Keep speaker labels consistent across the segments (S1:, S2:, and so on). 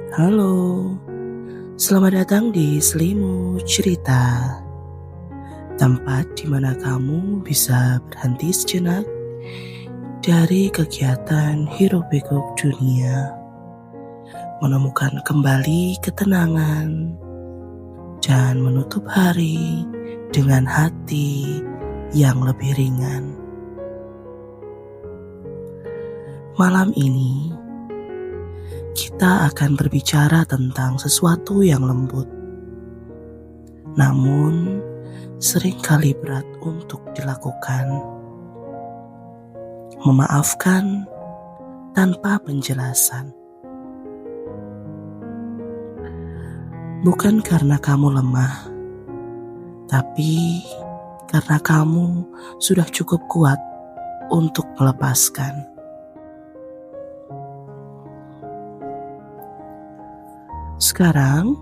S1: Halo, selamat datang di Selimut Cerita, tempat di mana kamu bisa berhenti sejenak dari kegiatan hiruk-pikuk dunia, menemukan kembali ketenangan, dan menutup hari dengan hati yang lebih ringan. Malam ini, kita akan berbicara tentang sesuatu yang lembut, namun seringkali berat untuk dilakukan. Memaafkan tanpa penjelasan. Bukan karena kamu lemah, tapi karena kamu sudah cukup kuat untuk melepaskan. Sekarang,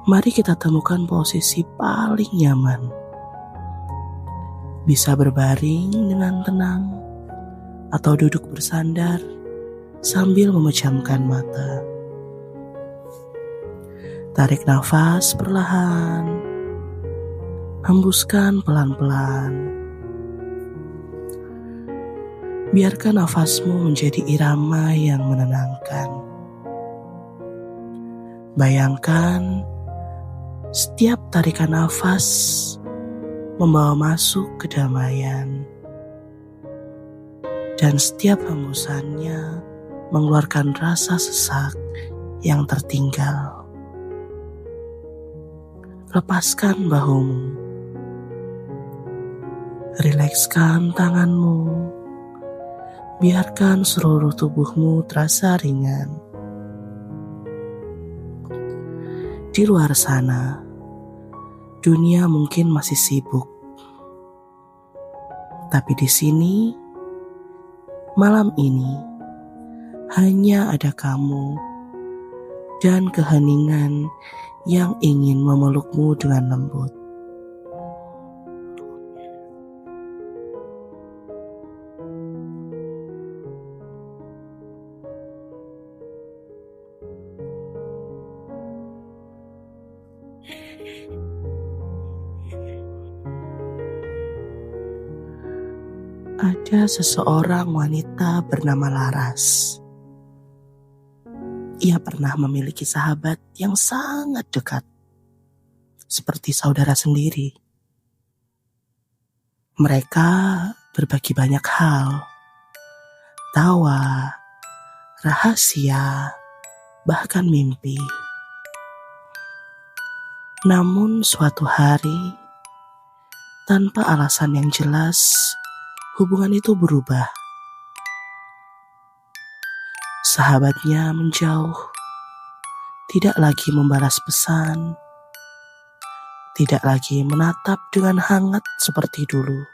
S1: mari kita temukan posisi paling nyaman. Bisa berbaring dengan tenang atau duduk bersandar sambil memejamkan mata. Tarik nafas perlahan, hembuskan pelan-pelan. Biarkan nafasmu menjadi irama yang menenangkan. Bayangkan setiap tarikan nafas membawa masuk kedamaian, dan setiap hembusannya mengeluarkan rasa sesak yang tertinggal. Lepaskan bahumu, rilekskan tanganmu, biarkan seluruh tubuhmu terasa ringan. Di luar sana, dunia mungkin masih sibuk. Tapi di sini, malam ini, hanya ada kamu dan keheningan yang ingin memelukmu dengan lembut. Ada seseorang wanita bernama Laras. Ia pernah memiliki sahabat yang sangat dekat, seperti saudara sendiri. Mereka berbagi banyak hal, tawa, rahasia, bahkan mimpi. Namun suatu hari, tanpa alasan yang jelas, hubungan itu berubah. Sahabatnya menjauh, tidak lagi membalas pesan, tidak lagi menatap dengan hangat seperti dulu.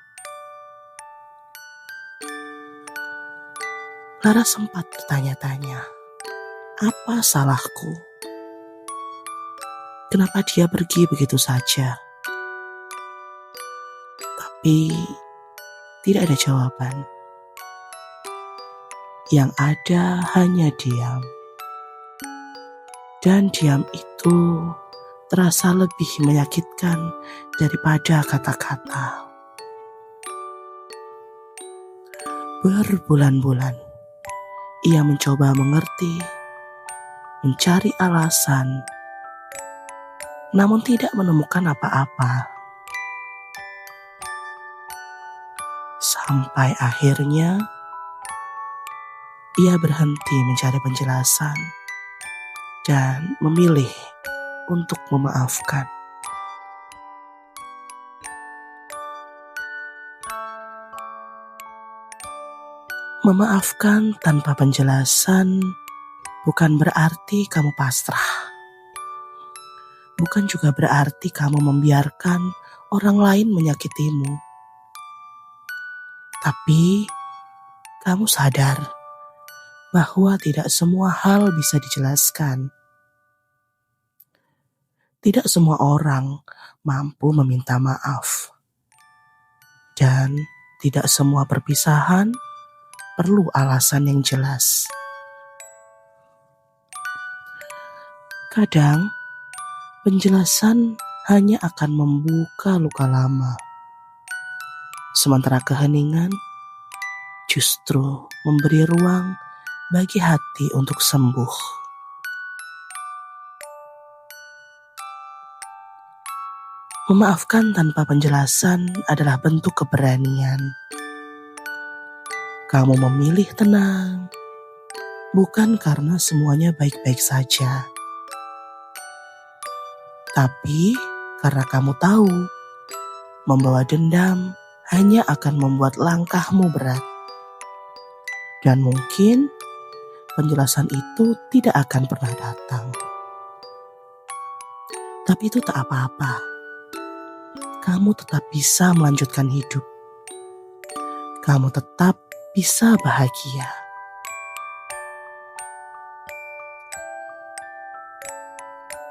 S1: Lara sempat bertanya-tanya, apa salahku? Kenapa dia pergi begitu saja? Tapi tidak ada jawaban. Yang ada hanya diam. Dan diam itu terasa lebih menyakitkan daripada kata-kata. Berbulan-bulan, ia mencoba mengerti, mencari alasan, namun tidak menemukan apa-apa. Sampai akhirnya, ia berhenti mencari penjelasan dan memilih untuk memaafkan. Memaafkan tanpa penjelasan bukan berarti kamu pasrah. Bukan juga berarti kamu membiarkan orang lain menyakitimu. Tapi kamu sadar bahwa tidak semua hal bisa dijelaskan. Tidak semua orang mampu meminta maaf. Dan tidak semua perpisahan perlu alasan yang jelas. Kadang, penjelasan hanya akan membuka luka lama, sementara keheningan justru memberi ruang bagi hati untuk sembuh. Memaafkan tanpa penjelasan adalah bentuk keberanian. Kamu memilih tenang, bukan karena semuanya baik-baik saja, tapi karena kamu tahu membawa dendam hanya akan membuat langkahmu berat. Dan mungkin penjelasan itu tidak akan pernah datang. Tapi itu tak apa-apa. Kamu tetap bisa melanjutkan hidup. Kamu tetap bisa bahagia.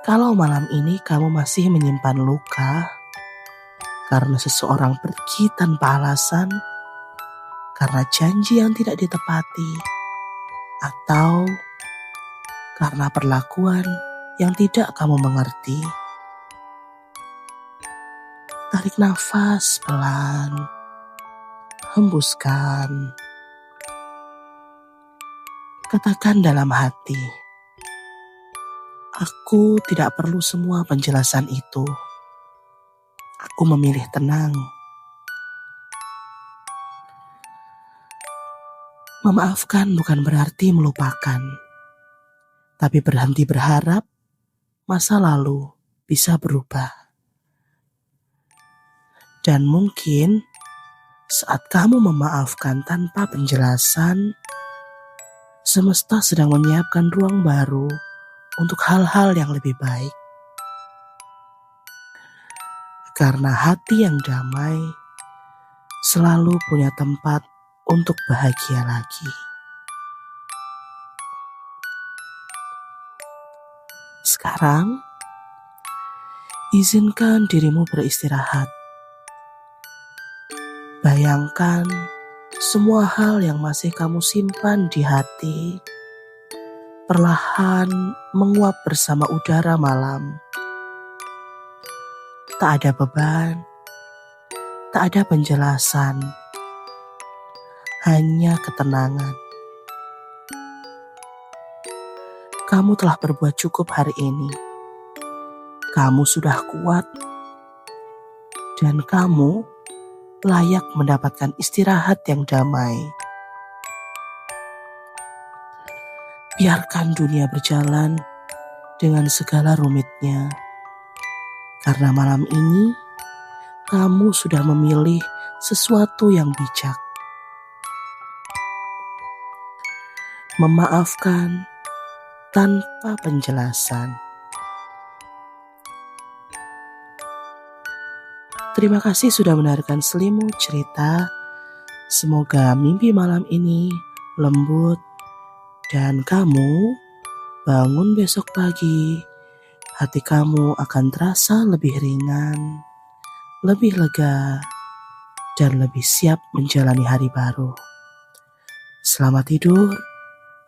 S1: Kalau malam ini kamu masih menyimpan luka karena seseorang pergi tanpa alasan, karena janji yang tidak ditepati, atau karena perlakuan yang tidak kamu mengerti, tarik nafas pelan, hembuskan. Katakan dalam hati, aku tidak perlu semua penjelasan itu. Aku memilih tenang. Memaafkan bukan berarti melupakan, tapi berhenti berharap masa lalu bisa berubah. Dan mungkin saat kamu memaafkan tanpa penjelasan, semesta sedang menyiapkan ruang baru untuk hal-hal yang lebih baik. Karena hati yang damai selalu punya tempat untuk bahagia lagi. Sekarang, izinkan dirimu beristirahat. Bayangkan semua hal yang masih kamu simpan di hati perlahan menguap bersama udara malam. Tak ada beban, tak ada penjelasan, hanya ketenangan. Kamu telah berbuat cukup hari ini. Kamu sudah kuat, dan kamu layak mendapatkan istirahat yang damai. Biarkan dunia berjalan dengan segala rumitnya. Karena malam ini, kamu sudah memilih sesuatu yang bijak. Memaafkan tanpa penjelasan. Terima kasih sudah mendengarkan Selimut Cerita. Semoga mimpi malam ini lembut dan kamu bangun besok pagi. Hati kamu akan terasa lebih ringan, lebih lega, dan lebih siap menjalani hari baru. Selamat tidur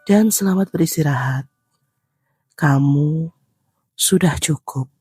S1: dan selamat beristirahat. Kamu sudah cukup.